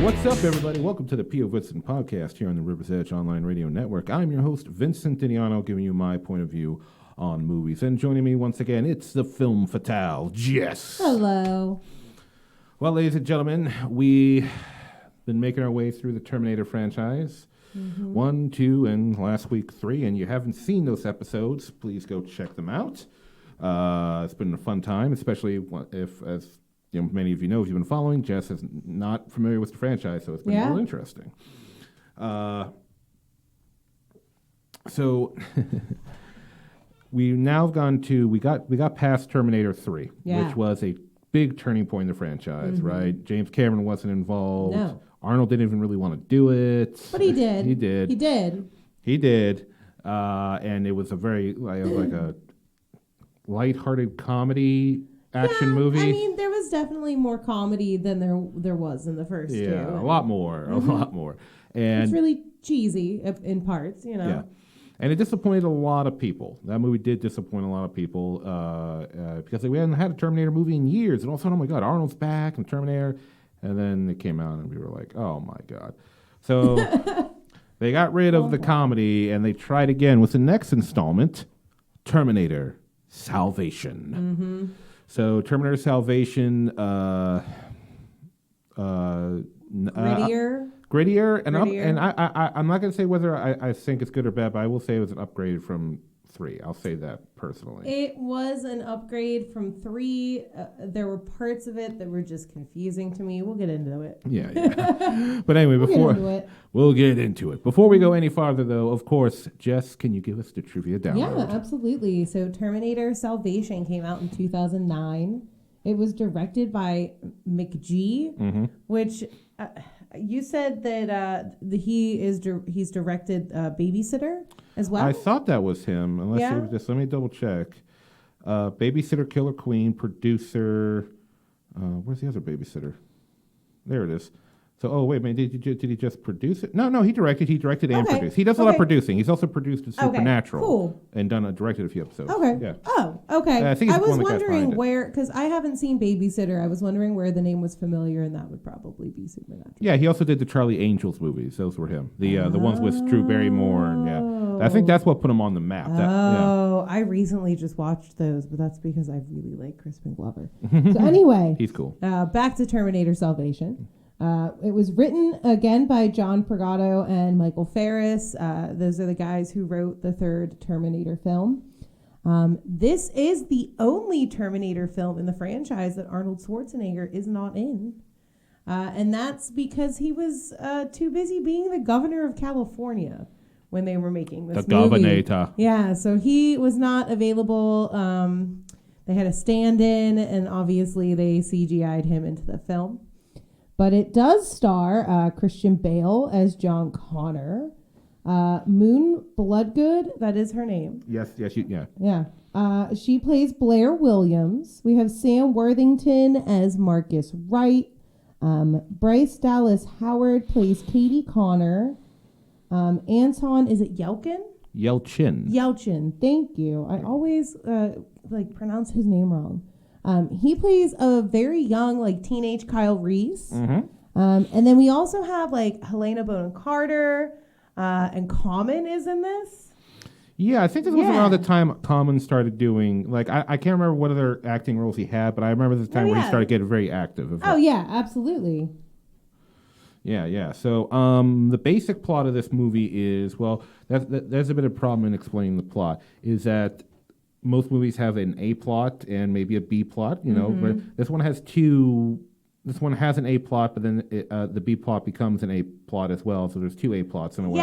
What's up, everybody? Welcome to the P.O. Vincent podcast here on the River's Edge Online Radio Network. I'm your host, Vincent Diniano, giving you my point of view on movies. And joining me once again, it's the Film Fatale, Jess. Hello. Well, ladies and gentlemen, we've been making our way through the Terminator franchise. 1, 2, and last week 3. And you haven't seen those episodes, please go check them out. It's been a fun time, especially if, as you know, many of you know, if you've been following, Jess is not familiar with the franchise, so it's been real interesting. So we've now gone to we got past Terminator 3, which was a big turning point in the franchise, right? James Cameron wasn't involved. No. Arnold didn't even really want to do it. But he did. He did. He did. He did. And it was a very like a lighthearted comedy action movie. I mean, there was definitely more comedy than there was in the first two. Yeah, a lot more. And it's really cheesy in parts, you know. Yeah. And it disappointed a lot of people. That movie did disappoint a lot of people because we hadn't had a Terminator movie in years. And all of a sudden, oh my God, Arnold's back and Terminator. And then it came out and we were like, oh my God. So they got rid of the comedy and they tried again with the next installment, Terminator Salvation. So Terminator Salvation, grittier, and I'm not going to say whether I think it's good or bad, but I will say it was an upgrade from 3. I'll say that personally. It was an upgrade from 3. There were parts of it that were just confusing to me. We'll get into it. Yeah. But anyway, we'll get into it. Before we go any farther, though, of course, Jess, can you give us the trivia download? Yeah, absolutely. So Terminator Salvation came out in 2009. It was directed by McG, which you said that he's directed Babysitter as well. I thought that was him. Unless it was just, let me double check. Babysitter, Killer Queen, producer. Where's the other Babysitter? There it is. So, wait a minute, did he just produce it? No, he directed and produced. He does a lot of producing. He's also produced Supernatural and directed a few episodes. Okay. Yeah. Oh, okay. I think he's I was one of the guys wondering behind where, because I haven't seen Babysitter. I was wondering where the name was familiar, and that would probably be Supernatural. Yeah, he also did the Charlie Angels movies. Those were him. The ones with Drew Barrymore. And, I think that's what put him on the map. I recently just watched those, but that's because I really like Crispin Glover. So anyway. He's cool. Back to Terminator Salvation. It was written again by John Purgato and Michael Ferris. Those are the guys who wrote the third Terminator film. This is the only Terminator film in the franchise that Arnold Schwarzenegger is not in. And that's because he was too busy being the governor of California when they were making this movie. The governor. Yeah, so he was not available. They had a stand-in, and obviously they CGI'd him into the film. But it does star Christian Bale as John Connor. Moon Bloodgood, that is her name. Yes, yeah. Yeah. She plays Blair Williams. We have Sam Worthington as Marcus Wright. Bryce Dallas Howard plays Katie Connor. Anton, is it Yelchin? Yelchin, thank you. I always pronounce his name wrong. He plays a very young, teenage Kyle Reese. And then we also have, Helena Bonham Carter, and Common is in this. Yeah, I think this was around the time Common started doing, I can't remember what other acting roles he had, but I remember the time where he started getting very active. Yeah, absolutely. Yeah. So the basic plot of this movie is, there's a bit of problem in explaining the plot, is that most movies have an A plot and maybe a B plot, but this one has two. This one has an A plot, but then the B plot becomes an A plot as well. So there's 2 A plots in a way,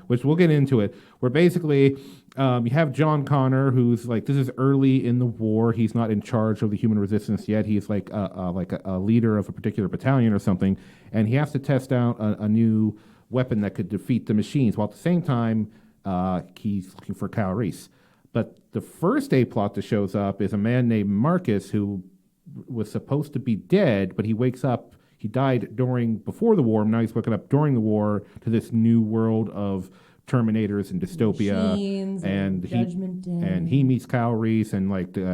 which we'll get into it. Where basically you have John Connor, who's this is early in the war. He's not in charge of the human resistance yet. He's like a leader of a particular battalion or something, and he has to test out a new weapon that could defeat the machines. While at the same time, he's looking for Kyle Reese. But the first A plot that shows up is a man named Marcus who was supposed to be dead, but he wakes up. He died before the war, and now he's waking up during the war to this new world of Terminators and dystopia. Machines and Judgment Day. And he meets Kyle Reese and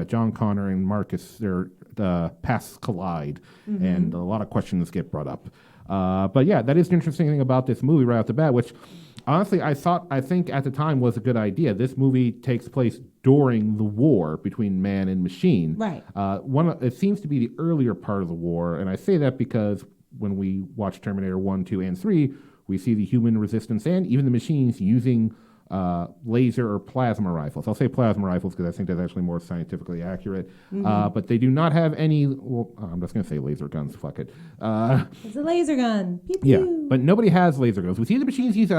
John Connor and Marcus. They're paths collide, and a lot of questions get brought up. But yeah, that is the interesting thing about this movie right off the bat, which honestly I think at the time was a good idea. This movie takes place during the war between man and machine. Right. It seems to be the earlier part of the war, and I say that because when we watch Terminator 1, 2, and 3, we see the human resistance and even the machines using laser or plasma rifles. I'll say plasma rifles because I think that's actually more scientifically accurate. But they do not have any, well, I'm just going to say laser guns, fuck it. It's a laser gun. Pew, pew. Yeah, but nobody has laser guns. We see the machines use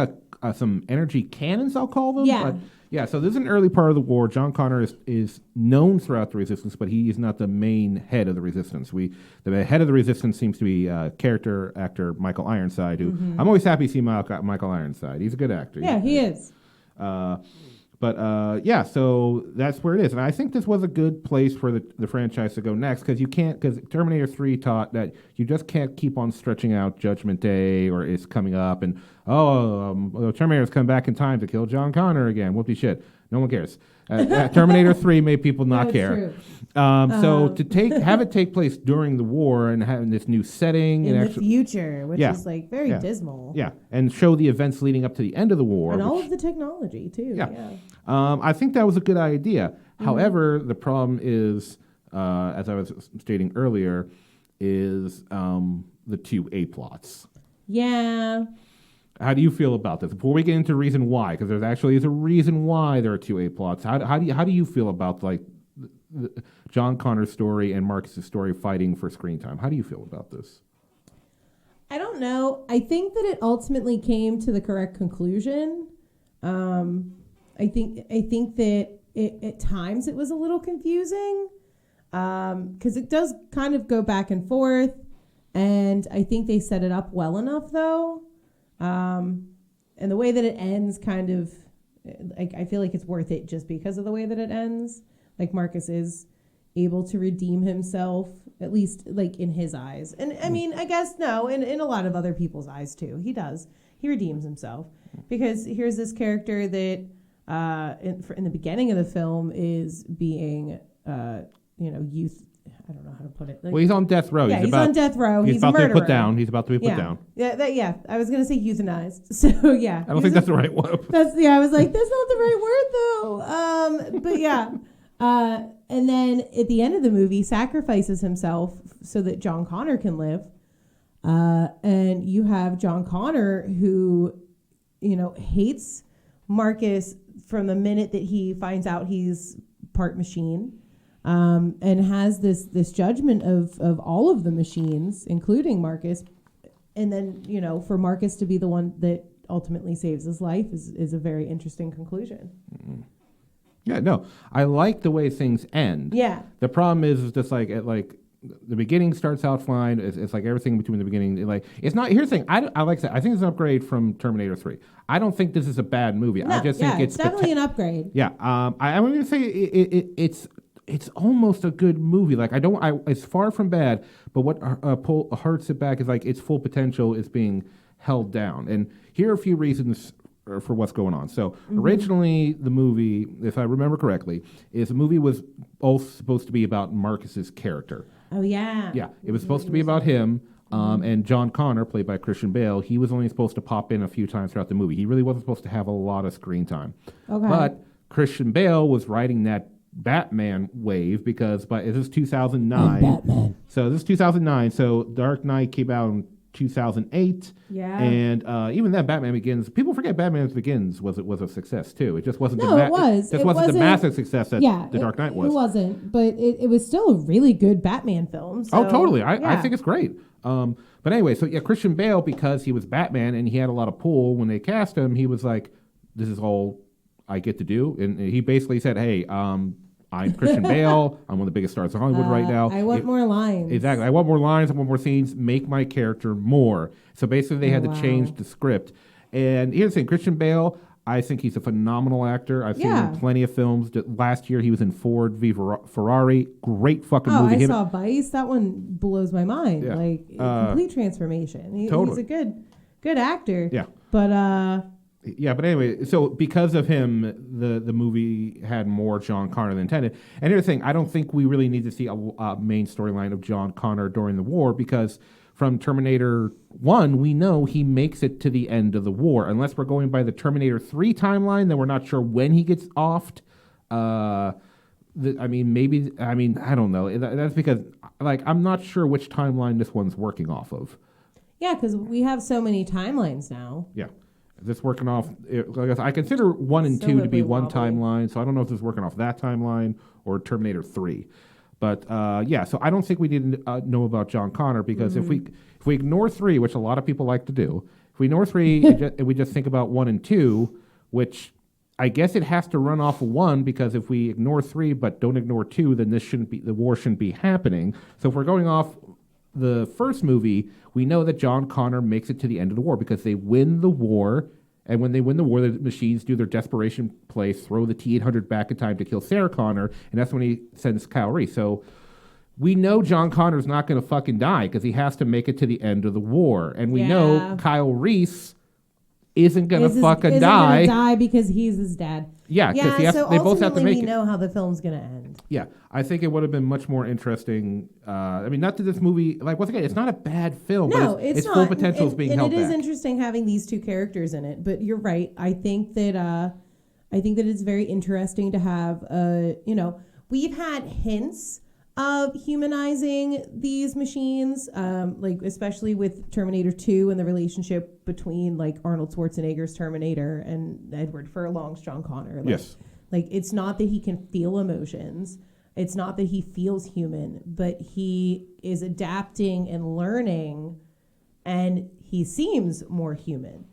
some energy cannons, I'll call them. Yeah. But yeah, so this is an early part of the war. John Connor is known throughout the Resistance, but he is not the main head of the Resistance. The head of the Resistance seems to be character actor Michael Ironside, who I'm always happy to see Michael Ironside. He's a good actor. Yeah, he is. Yeah, so that's where it is. And I think this was a good place for the franchise to go next because Terminator 3 taught that you just can't keep on stretching out Judgment Day or it's coming up and, Terminator's come back in time to kill John Connor again. Whoopie shit. No one cares. Terminator 3 made people not care. So to have it take place during the war and having this new setting in the future, which is like very dismal. Yeah, and show the events leading up to the end of the war. And all of the technology, too. Yeah. I think that was a good idea. However, the problem is, as I was stating earlier, is the two A-plots. Yeah. How do you feel about this? Before we get into reason why, because there actually is a reason why there are two A-plots. How do you feel about like John Connor's story and Marcus's story fighting for screen time? How do you feel about this? I don't know. I think that it ultimately came to the correct conclusion. I think that at times it was a little confusing because it does kind of go back and forth, and I think they set it up well enough though. And the way that it ends kind of, like, I feel like it's worth it just because of the way that it ends. Like, Marcus is able to redeem himself, at least, like, in his eyes. And, I mean, I guess, no, in a lot of other people's eyes, too. He does. He redeems himself. Because here's this character that, in the beginning of the film, is being, youth... I don't know how to put it. Like, well, he's on death row. Yeah, he's on death row. He's about a murderer. to be put down. He's about to be put down. Yeah, I was gonna say euthanized. So yeah, I don't think that's the right word. I was like, that's not the right word though. But yeah, and then at the end of the movie, sacrifices himself so that John Connor can live. And you have John Connor who, hates Marcus from the minute that he finds out he's part machine. And has this judgment of all of the machines, including Marcus, and then for Marcus to be the one that ultimately saves his life is a very interesting conclusion. Mm-hmm. Yeah, no, I like the way things end. Yeah. The problem is just like the beginning starts out fine. It's like everything between the beginning. It's not. Here's the thing. I like that. I think it's an upgrade from Terminator 3. I don't think this is a bad movie. No, I just think it's definitely an upgrade. Yeah. I'm going to say it's almost a good movie. Like it's far from bad, but what hurts it back is like its full potential is being held down. And here are a few reasons for what's going on. So originally the movie, if I remember correctly, the movie was both supposed to be about Marcus's character. Oh yeah. Yeah, it was supposed to be about him. And John Connor, played by Christian Bale, he was only supposed to pop in a few times throughout the movie. He really wasn't supposed to have a lot of screen time. Okay. But Christian Bale was riding that Batman wave because this is 2009. Batman. So this is 2009. So Dark Knight came out in 2008. Yeah. And even then, Batman Begins. People forget Batman Begins was a success too. It just wasn't. It was. Just wasn't the massive success that The Dark Knight was. It wasn't, but it was still a really good Batman film. So, oh, totally. I think it's great. But anyway, so yeah, Christian Bale, because he was Batman and he had a lot of pull when they cast him, he was like, "This is all I get to do," and he basically said, "Hey, I'm Christian Bale. I'm one of the biggest stars in Hollywood right now. I want more lines." Exactly. I want more lines. I want more scenes. Make my character more. So basically, they had to change the script. And here's the thing: Christian Bale, I think he's a phenomenal actor. I've seen him in plenty of films. Last year, he was in Ford v Ferrari. Great fucking movie. I saw Vice. That one blows my mind. Yeah. Complete transformation. He's a good actor. Yeah. But Yeah, but anyway, so because of him, the movie had more John Connor than intended. And here's the thing: I don't think we really need to see a main storyline of John Connor during the war, because from Terminator 1, we know he makes it to the end of the war. Unless we're going by the Terminator 3 timeline, then we're not sure when he gets offed. Maybe. I don't know. That's because, like, I'm not sure which timeline this one's working off of. Yeah, because we have so many timelines now. Yeah. This working off, I consider 1 and 2 to be one timeline, so I don't know if this is working off that timeline or Terminator 3. But so I don't think we need to know about John Connor, because if we ignore 3, which a lot of people like to do, if we ignore 3 and we just think about 1 and 2, which I guess it has to run off of 1, because if we ignore 3 but don't ignore 2, then the war shouldn't be happening. So if we're going off the first movie, we know that John Connor makes it to the end of the war because they win the war, and when they win the war, the machines do their desperation play, throw the T-800 back in time to kill Sarah Connor, and that's when he sends Kyle Reese. So we know John Connor's not going to fucking die because he has to make it to the end of the war, and we know Kyle Reese isn't going to fucking die. Isn't going to die because he's his dad. Yeah, because they both have to make it. We know how the film's going to end. Yeah, I think it would have been much more interesting. Not that this movie, like, once again, it's not a bad film. No, but it's its full potential is being held back. And it is interesting having these two characters in it. But you're right. I think that it's very interesting to have. We've had hints of humanizing these machines, like especially with Terminator 2 and the relationship between like Arnold Schwarzenegger's Terminator and Edward Furlong's John Connor. Yes. Like, it's not that he can feel emotions. It's not that he feels human, but he is adapting and learning, and he seems more human.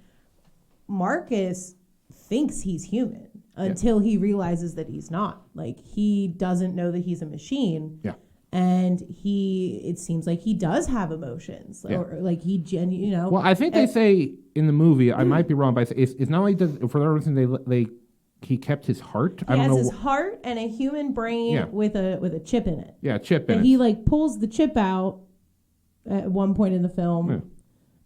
Marcus thinks he's human until he realizes that he's not. Like, he doesn't know that he's a machine. Yeah. And it seems like he does have emotions, or like he Well, I think they say in the movie, I might be wrong, but it's not like for that reason he kept his heart. He has his heart and a human brain with a chip in it. Yeah, chip in it. And he like pulls the chip out at one point in the film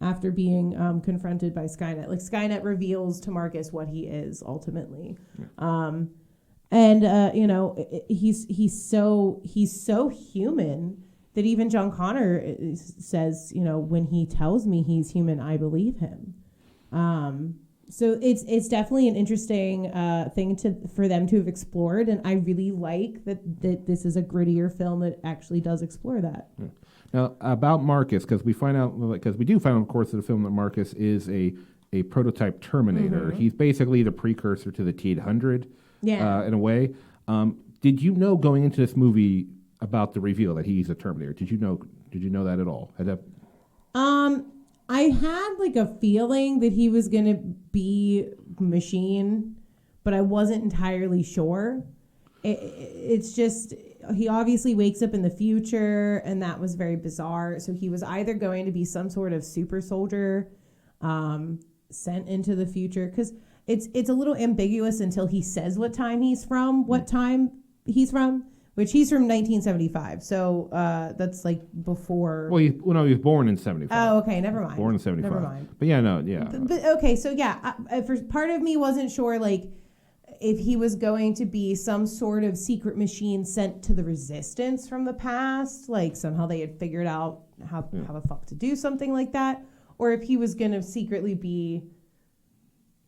after being confronted by Skynet. Like, Skynet reveals to Marcus what he is ultimately. Yeah. He's so human that even John Connor says, when he tells me he's human, I believe him. So it's definitely an interesting thing for them to have explored, and I really like that this is a grittier film that actually does explore that. Yeah. Now, about Marcus, because we do find out, of course, in the film that Marcus is a prototype Terminator. Mm-hmm. He's basically the precursor to the T-800. Yeah. In a way. Did you know going into this movie about the reveal that he's a Terminator? Did you know that at all? I had like a feeling that he was going to be machine, but I wasn't entirely sure. It's just, he obviously wakes up in the future, and that was very bizarre. So he was either going to be some sort of super soldier sent into the future, because it's a little ambiguous until he says what time he's from, which he's from 1975. So that's like before. Well, he was born in 75. Oh, okay, never mind. Born in 75. Never mind. But yeah, no, yeah. But okay, so yeah, for part of me wasn't sure, like, if he was going to be some sort of secret machine sent to the Resistance from the past, like somehow they had figured out how the fuck to do something like that, or if he was going to secretly be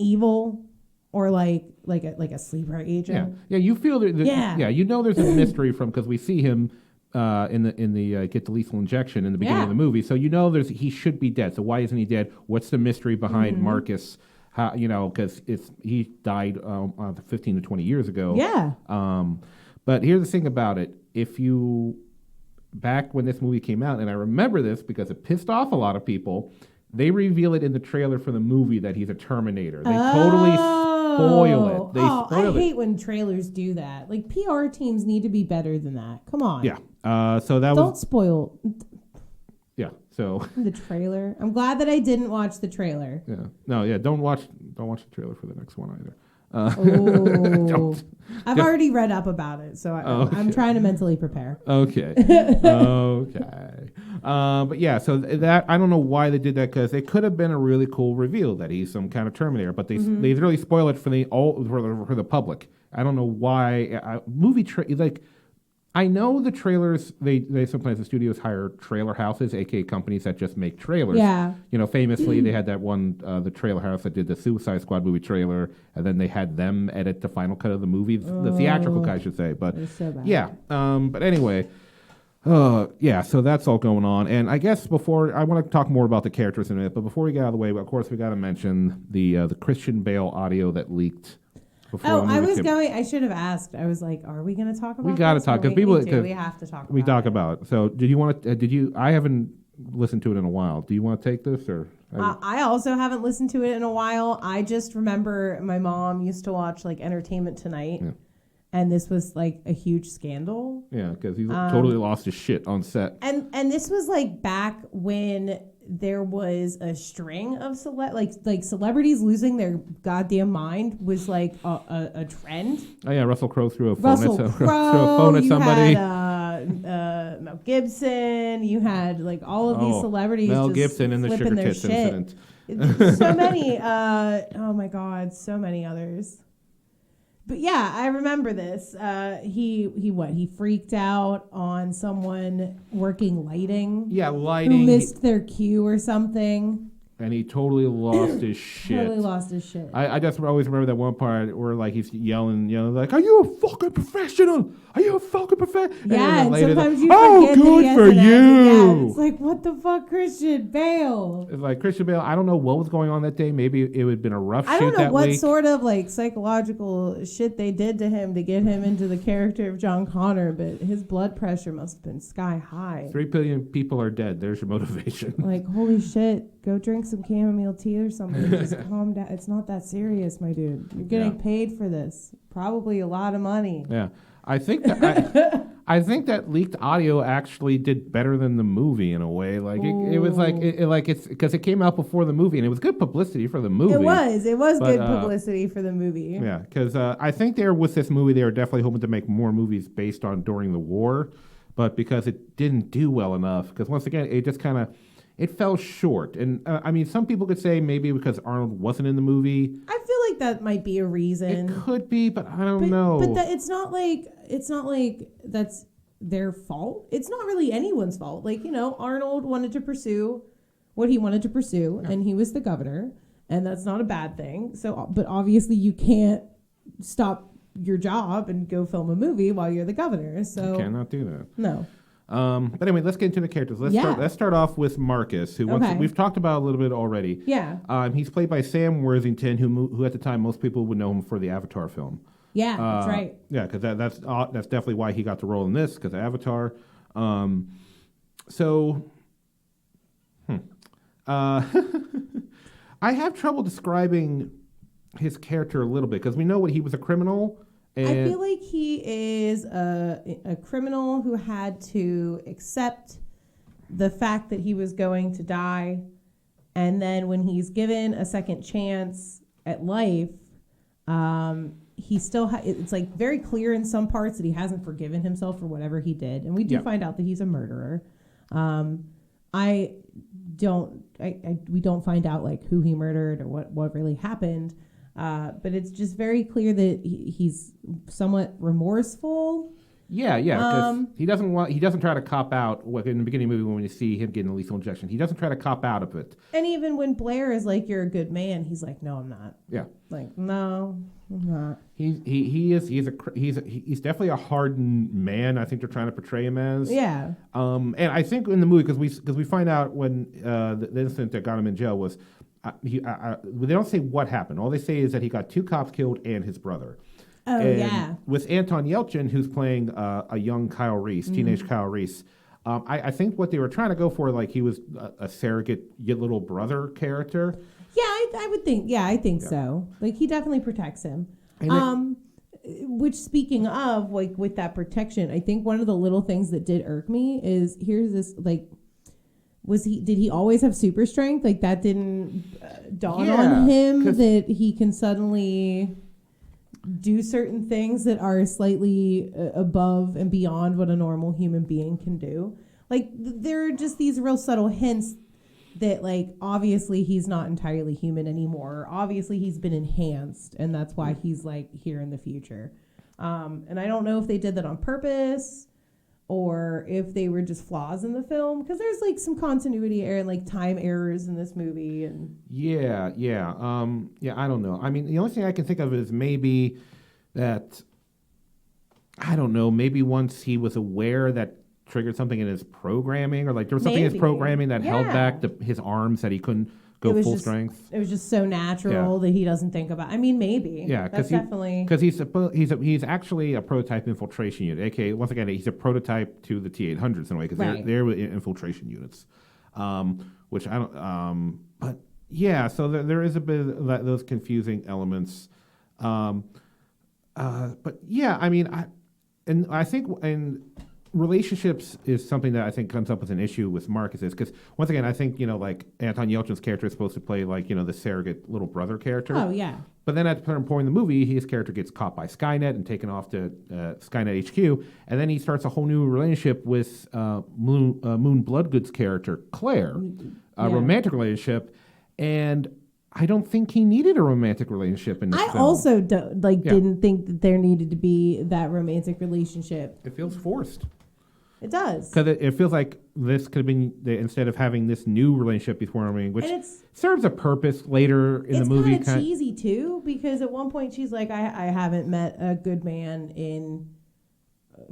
evil, or like a sleeper agent. Yeah. You feel that. There's a mystery because we see him in the get the lethal injection in the beginning of the movie. So he should be dead. So why isn't he dead? What's the mystery behind Marcus? How, because he died 15 to 20 years ago. Yeah. But here's the thing about it: back when this movie came out, and I remember this because it pissed off a lot of people. They reveal it in the trailer for the movie that he's a Terminator. They totally spoil it. I hate when trailers do that. Like, PR teams need to be better than that. Come on. Yeah. So that Don't spoil. Yeah. So the trailer. I'm glad that I didn't watch the trailer. Yeah. No. Yeah. Don't watch the trailer for the next one either. Oh. I've already read up about it, so I'm trying to mentally prepare. Okay. Okay. But yeah, so that I don't know why they did that, because it could have been a really cool reveal that he's some kind of Terminator, but they really spoil it for the public. I don't know why like. I know the trailers. They sometimes the studios hire trailer houses, aka companies that just make trailers. Yeah. Famously they had that one, the trailer house that did the Suicide Squad movie trailer, and then they had them edit the final cut of the movie, the theatrical cut, I should say. But so bad. yeah. But anyway, yeah. So that's all going on, and I guess before I want to talk more about the characters in a minute, but before we get out of the way, of course we got to mention the Christian Bale audio that leaked. I should have asked. I was like, are we going to talk about We got to talk, because we have to talk about it. We talk about it. So did you want to, I haven't listened to it in a while. Do you want to take this, or? I also haven't listened to it in a while. I just remember my mom used to watch like Entertainment Tonight. Yeah. And this was like a huge scandal. Yeah, because he totally lost his shit on set. And this was like back when there was a string of celebrities losing their goddamn mind was like a trend. Oh yeah, Russell Crowe threw a phone at somebody. You had Mel Gibson. You had like all of these celebrities. Mel just Gibson and the sugar tits incident. So many. Oh my God, so many others. But yeah, I remember this. He freaked out on someone working lighting. Yeah, lighting. Who missed their cue or something. And he totally lost his shit. Totally lost his shit. I just always remember that one part where like he's yelling, like, "Are you a fucking professional? Are you a fucking professional?" Yeah, and sometimes you forget good for you. Yeah, it's like, what the fuck, Christian Bale? It's like Christian Bale. I don't know what was going on that day. Maybe it would have been a rough shoot that week. I don't know what sort of like psychological shit they did to him to get him into the character of John Connor, but his blood pressure must have been sky high. 3 billion people are dead. There's your motivation. Like, holy shit, go drink some chamomile tea or something. Just calm down. It's not that serious, my dude. You're getting paid for this. Probably a lot of money. Yeah. I think that I think that leaked audio actually did better than the movie in a way. Like it was like it's because it came out before the movie, and it was good publicity for the movie. It was good publicity for the movie. Yeah, because I think with this movie they were definitely hoping to make more movies based on during the war, but because it didn't do well enough, because once again it just kind of. It fell short, and I mean, some people could say maybe because Arnold wasn't in the movie. I feel like that might be a reason. It could be, but I don't know. But it's not like that's their fault. It's not really anyone's fault. Like, Arnold wanted to pursue what he wanted to pursue, and he was the governor, and that's not a bad thing. So, but obviously, you can't stop your job and go film a movie while you're the governor. So you cannot do that. No. But anyway, let's get into the characters. Let's start off with Marcus, who we've talked about a little bit already. Yeah. He's played by Sam Worthington, who at the time most people would know him for the Avatar film. Yeah, that's right. Yeah, because that's definitely why he got the role in this, because of Avatar. I have trouble describing his character a little bit because we know he was a criminal. I feel like he is a criminal who had to accept the fact that he was going to die. And then when he's given a second chance at life, he still it's like very clear in some parts that he hasn't forgiven himself for whatever he did. And we do find out that he's a murderer. We don't find out like who he murdered or what really happened. But it's just very clear that he's somewhat remorseful. Yeah, because he doesn't try to cop out. In the beginning of the movie, when you see him getting a lethal injection, he doesn't try to cop out of it. And even when Blair is like, "You're a good man," he's like, "No, I'm not." Yeah, like, no, I'm not. He's definitely a hardened man. I think they're trying to portray him as. Yeah. And I think in the movie because we find out when the incident that got him in jail was. They don't say what happened. All they say is that he got 2 cops killed and his brother. Oh, and yeah. With Anton Yelchin, who's playing a young Kyle Reese, teenage Kyle Reese, I think what they were trying to go for, like he was a surrogate little brother character. Yeah, I would think. Yeah, I think so. Like he definitely protects him. Which, speaking of, like with that protection, I think one of the little things that did irk me is here's this like. Did he always have super strength? Like that didn't dawn on him that he can suddenly do certain things that are slightly above and beyond what a normal human being can do. Like there are just these real subtle hints that like obviously he's not entirely human anymore. Obviously he's been enhanced, and that's why he's like here in the future. And I don't know if they did that on purpose or if they were just flaws in the film, because there's like some continuity error and like time errors in this movie. And yeah, I don't know. I mean, the only thing I can think of is maybe that, I don't know, maybe once he was aware that triggered something in his programming, or like there was something in his programming that held back his arms that he couldn't go full strength. It was just so natural that he doesn't think about. I mean, maybe. Yeah, that's definitely because he's actually a prototype infiltration unit. AKA, once again, he's a prototype to the T-800s in a way, because they're infiltration units, which I don't. But yeah, so there is a bit of those confusing elements. But yeah, I mean, I think relationships is something that I think comes up with an issue with Marcus, is because once again, I think, like Anton Yelchin's character is supposed to play like, the surrogate little brother character. Oh yeah. But then at a certain point in the movie, his character gets caught by Skynet and taken off to Skynet HQ, and then he starts a whole new relationship with Moon Bloodgood's character Claire, a romantic relationship, and I don't think he needed a romantic relationship in this film. I also didn't think that there needed to be that romantic relationship. It feels forced. It does. Because it feels like this could have been, instead of having this new relationship before forming, which serves a purpose later in the movie. It's kind of cheesy, too, because at one point she's like, I haven't met a good man in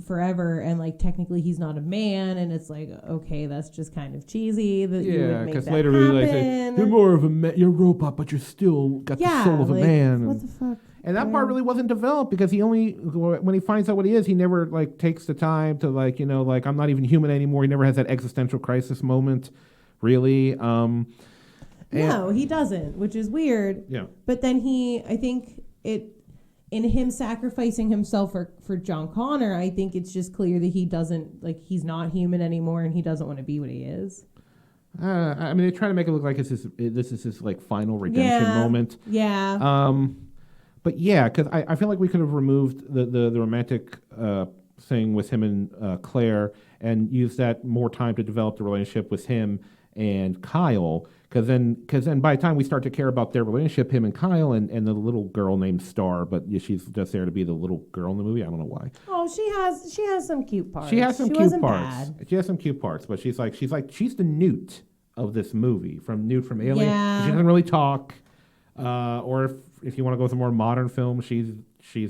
forever, and like technically he's not a man, and it's like, okay, that's just kind of cheesy that you would make that later happen. They say, you're more of you're a robot, but you're still got the soul of a man. What the fuck? And that part really wasn't developed, because when he finds out what he is, he never like takes the time to like, I'm not even human anymore. He never has that existential crisis moment, really. No, he doesn't, which is weird. Yeah. But then I think in him sacrificing himself for John Connor, I think it's just clear that he's not human anymore, and he doesn't want to be what he is. I mean, they try to make it look like this is his like final redemption moment. Yeah. But yeah, because I feel like we could have removed the romantic thing with him and Claire, and used that more time to develop the relationship with him and Kyle. Because then by the time we start to care about their relationship, him and Kyle, and the little girl named Star, but she's just there to be the little girl in the movie. I don't know why. Oh, she has some cute parts. She has some cute parts. Bad. She has some cute parts, but she's the Newt of this movie, from Newt from Alien. Yeah. She doesn't really talk. Or if you want to go with a more modern film, she's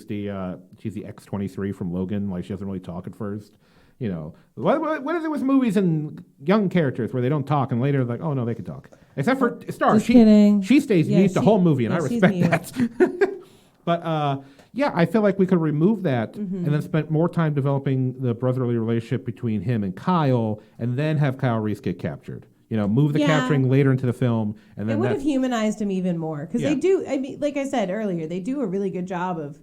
the X-23 from Logan. Like, she doesn't really talk at first. What is it with movies and young characters where they don't talk, and later like, oh no, they can talk. Except for Star. She stays mute the whole movie, and I respect that. But yeah, I feel like we could remove that and then spent more time developing the brotherly relationship between him and Kyle, and then have Kyle Reese get captured. Move the capturing later into the film, and then it would have humanized him even more, because they do. I mean, like I said earlier, they do a really good job of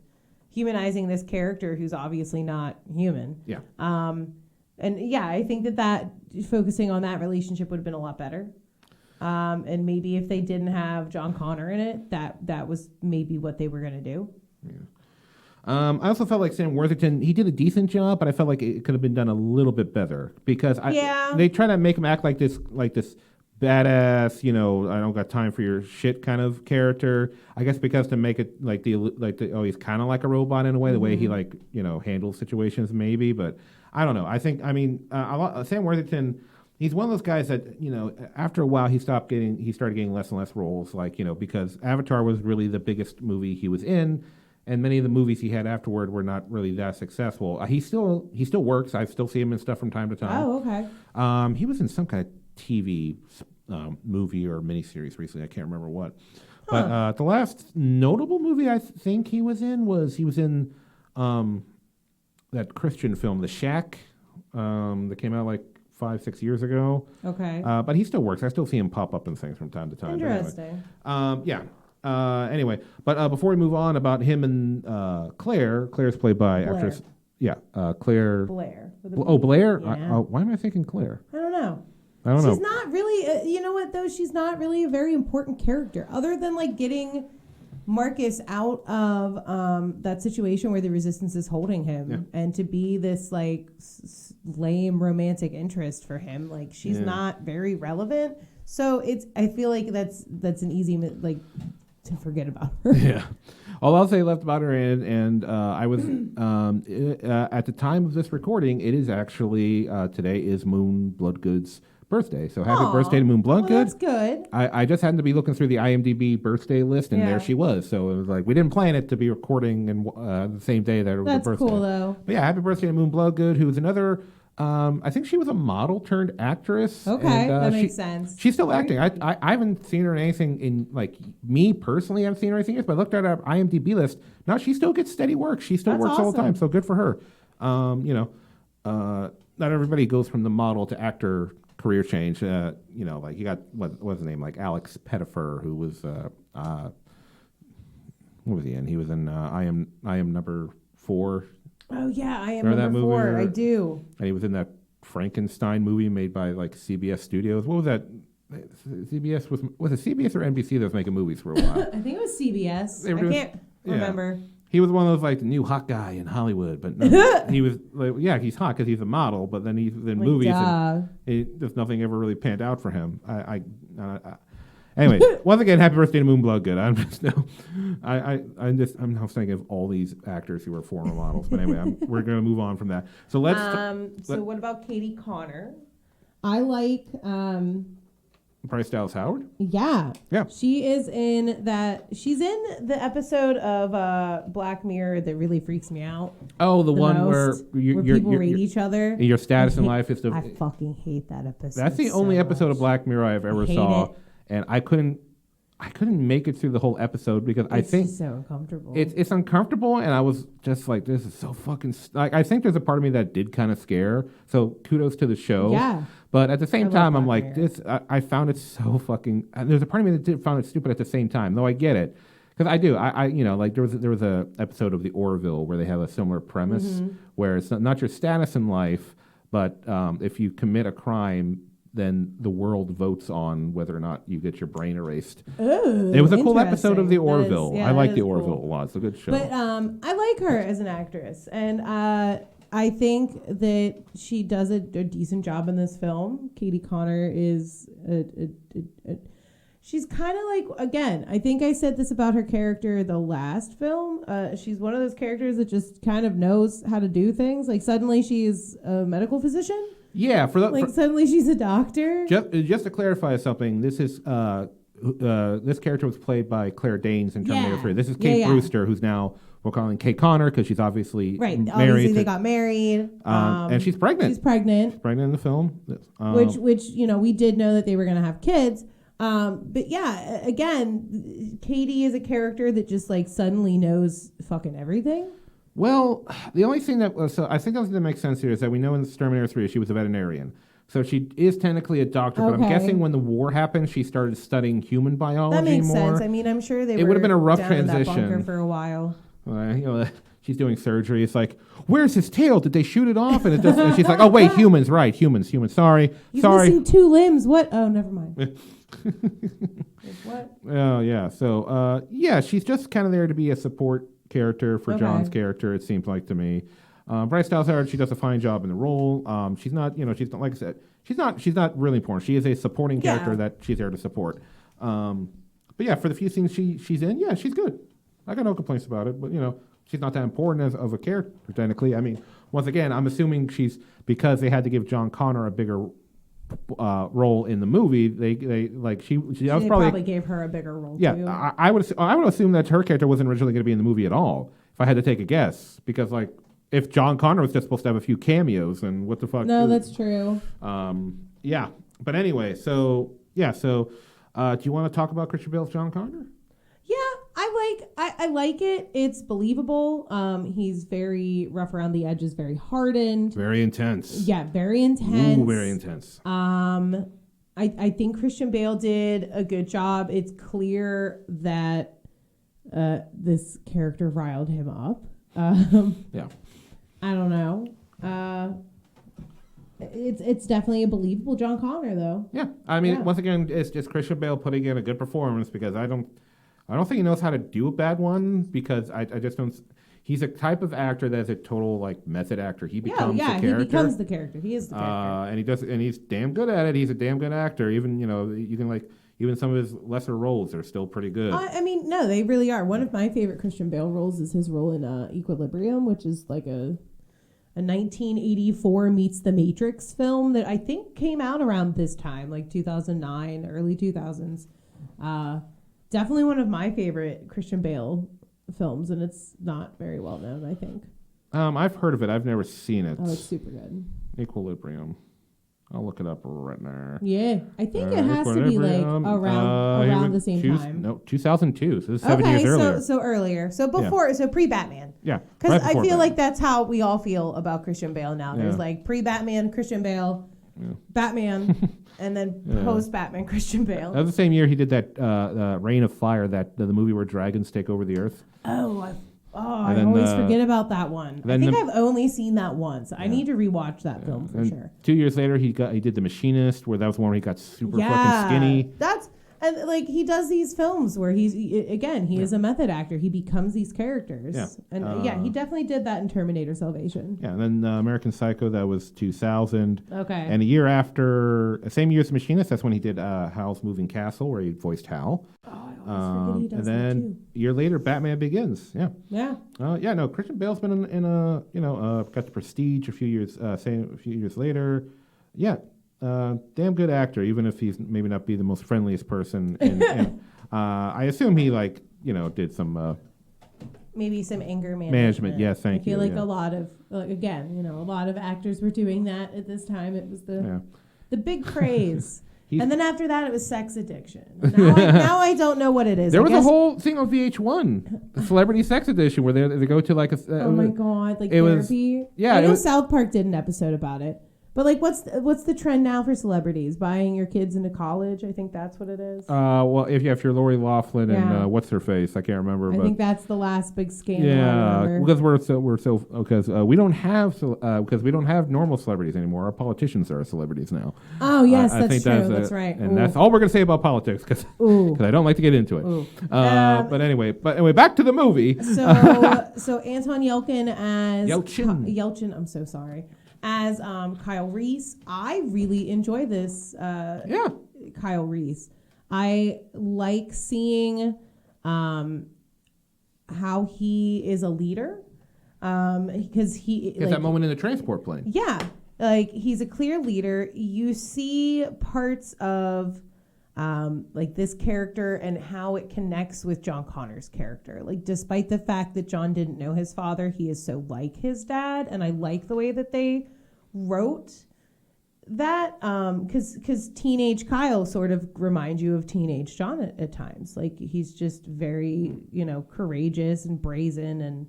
humanizing this character who's obviously not human. Yeah. And yeah, I think that focusing on that relationship would have been a lot better. And maybe if they didn't have John Connor in it, that was maybe what they were going to do. Yeah. I also felt like Sam Worthington, he did a decent job, but I felt like it could have been done a little bit better, because they try to make him act like this badass, I don't got time for your shit kind of character. I guess because to make it he's kind of like a robot in a way, the way he handles situations maybe, but I don't know. I think, Sam Worthington, he's one of those guys that, after a while he started getting less and less roles, because Avatar was really the biggest movie he was in. And many of the movies he had afterward were not really that successful. He still works. I still see him in stuff from time to time. Oh, okay. He was in some kind of TV movie or miniseries recently. I can't remember what. Huh. But the last notable movie I think he was in that Christian film, The Shack, that came out like 5-6 years ago. Okay. But he still works. I still see him pop up in things from time to time. Interesting. Anyway. Yeah. Anyway, but before we move on about him and Claire's played by Blair. actress. Yeah, Claire. Blair. Blair? Yeah. Why am I thinking Claire? I don't know. She's not really, you know what, though? She's not really a very important character, other than, like, getting Marcus out of that situation where the resistance is holding him, and to be this like lame romantic interest for him, like she's not very relevant. So I feel like that's an easy like to forget about her. Yeah. All I'll say left about her, and I was at the time of this recording, it is actually today is Moon Bloodgood's birthday. So happy birthday to Moon Bloodgood. Well, that's good. I just happened to be looking through the IMDb birthday list, and there she was. So it was like we didn't plan it to be recording and the same day that it was her birthday. That's cool though. But yeah, happy birthday to Moon Bloodgood, who was another. I think she was a model turned actress. Okay, and, that makes sense. She's still acting. I haven't seen her in anything in, like, me personally, I haven't seen her anything else, but I looked at her IMDb list. Now she still gets steady work. She still works all the time, so good for her. Not everybody goes from the model to actor career change. Like you got, what's his name? Like Alex Pettifer, who was, what was he in? He was in I Am Number 4. Oh yeah, I Am Number 4. I do. And he was in that Frankenstein movie made by like CBS Studios. What was that? CBS was it CBS or NBC that was making movies for a while? I think it was CBS. I can't remember. He was one of those like the new hot guy in Hollywood, but no, he was like, he's hot because he's a model, but then he's in movies and there's nothing ever really panned out for him. Anyway, once again, happy birthday to Moon Bloodgood. I'm now thinking of all these actors who are former models. But anyway, we're going to move on from that. So so what about Katie Connor? I like Bryce Dallas Howard. Yeah. She is in that. She's in the episode of Black Mirror that really freaks me out. Oh, the one where people rate each other. Your status in life is the. I fucking hate that episode. That's the only episode of Black Mirror I've ever saw. And I couldn't make it through the whole episode because I think it's so uncomfortable. It's uncomfortable, and I was just like, this is so fucking like. I think there's a part of me that did kind of scare. So kudos to the show. Yeah. But at the same time, I'm like, I found it so fucking. There's a part of me that found it stupid at the same time. Though I get it, because I do. Like there was a episode of The Orville where they have a similar premise where it's not your status in life, but if you commit a crime, then the world votes on whether or not you get your brain erased. Ooh, it was a cool episode of The Orville. I like The Orville a lot. It's a good show. But I like her as an actress, and I think that she does a decent job in this film. Katie Connor is she's kind of like, again, I think I said this about her character the last film. She's one of those characters that just kind of knows how to do things. Like suddenly she's a medical physician. Yeah, suddenly she's a doctor. Just to clarify something, this is this character was played by Claire Danes in Terminator 3. This is Kate Brewster, who's now we're calling Kate Connor because she's obviously married. Obviously, they got married, and she's pregnant. She's pregnant. She's pregnant in the film, which we did know that they were going to have kids. But yeah, again, Katie is a character that just like suddenly knows fucking everything. Well, the only thing that so I think the only thing that makes sense here is that we know in Terminator 3 she was a veterinarian. So she is technically a doctor, but I'm guessing when the war happened, she started studying human biology more. That makes sense. I mean, I'm sure it would have been a rough down transition in that bunker for a while. She's doing surgery. It's like, where's his tail? Did they shoot it off? And and she's like, oh wait, humans, right? Humans. Sorry. You're missing 2 limbs. What? Oh, never mind. What? Oh yeah. So she's just kind of there to be a support character for John's character. It seems like to me. Bryce Dallas Howard, she does a fine job in the role. She's not, she's not, like I said, she's not really important. She is a supporting character that she's there to support. But yeah, for the few scenes she's in, she's good. I got no complaints about it. But she's not that important of a character technically. I mean, once again, I'm assuming because they had to give John Connor a bigger role in the movie. They probably gave her a bigger role. Yeah, too. I would assume that her character wasn't originally going to be in the movie at all. If I had to take a guess, because like if John Connor was just supposed to have a few cameos, then what the fuck? No, that's true. Yeah, but anyway, do you want to talk about Christian Bale's John Connor? Yeah, I like it. It's believable. He's very rough around the edges, very hardened. Very intense. Yeah, very intense. Ooh, very intense. I think Christian Bale did a good job. It's clear that this character riled him up. Yeah. I don't know. It's definitely a believable John Connor, though. Yeah, I mean, once again, it's just Christian Bale putting in a good performance because I don't think he knows how to do a bad one because I just don't. He's a type of actor that's a total like method actor. He becomes the character. He becomes the character. He is the character. And he's damn good at it. He's a damn good actor. Even you can like even some of his lesser roles are still pretty good. I mean, no, they really are. One of my favorite Christian Bale roles is his role in Equilibrium, which is like a 1984 meets The Matrix film that I think came out around this time, like 2009, early 2000s. Definitely one of my favorite Christian Bale films, and it's not very well known, I think. I've heard of it. I've never seen it. Oh, it's super good. Equilibrium. I'll look it up right now. Yeah, I think it has to be like around the same time. No, 2002. So this is 7 years earlier. So earlier. So before, so pre-Batman. Yeah. Because I feel like that's how we all feel about Christian Bale now. There's like pre-Batman Christian Bale, Batman, and then post-Batman Christian Bale. That was the same year he did that Reign of Fire, that the movie where dragons take over the earth. I always forget about that one. I think I've only seen that once. I need to rewatch that film for sure. 2 years later, he did The Machinist, where that was one where he got super fucking skinny. And like he does these films where he is a method actor. He becomes these characters. Yeah. And he definitely did that in Terminator Salvation. Yeah, and then American Psycho, that was 2000. Okay. And a year after, same year as The Machinist, that's when he did Howl's Moving Castle, where he voiced Hal. Oh, I always forget he does and then that too. A year later, Batman Begins. Yeah. Yeah. No, Christian Bale's been got the Prestige a few years later. Yeah. Damn good actor, even if he's maybe not be the most friendliest person. I assume he did some maybe some anger management. Yes, thank you. I feel like a lot of a lot of actors were doing that at this time. It was the big craze. And then after that, it was sex addiction. Now I don't know what it is. There was a whole thing on VH1, the Celebrity Sex Edition, where they go to like a. Oh my god! Like therapy. I know South Park did an episode about it. But like, what's the trend now for celebrities? Buying your kids into college? I think that's what it is. Well, if you're Lori Loughlin and what's her face? I can't remember. I think that's the last big scandal. Yeah, because we don't have normal celebrities anymore. Our politicians are celebrities now. Oh yes, that's true. That's right. And that's all we're gonna say about politics because I don't like to get into it. But anyway, back to the movie. So Anton Yelchin as Yelchin. I'm so sorry. As Kyle Reese, I really enjoy this. Kyle Reese. I like seeing how he is a leader. Because he that moment in the transport plane. Yeah, like he's a clear leader. You see parts of like this character and how it connects with John Connor's character. Like, despite the fact that John didn't know his father, he is so like his dad, and I like the way that they wrote that because teenage Kyle sort of reminds you of teenage John at times. Like, he's just very courageous and brazen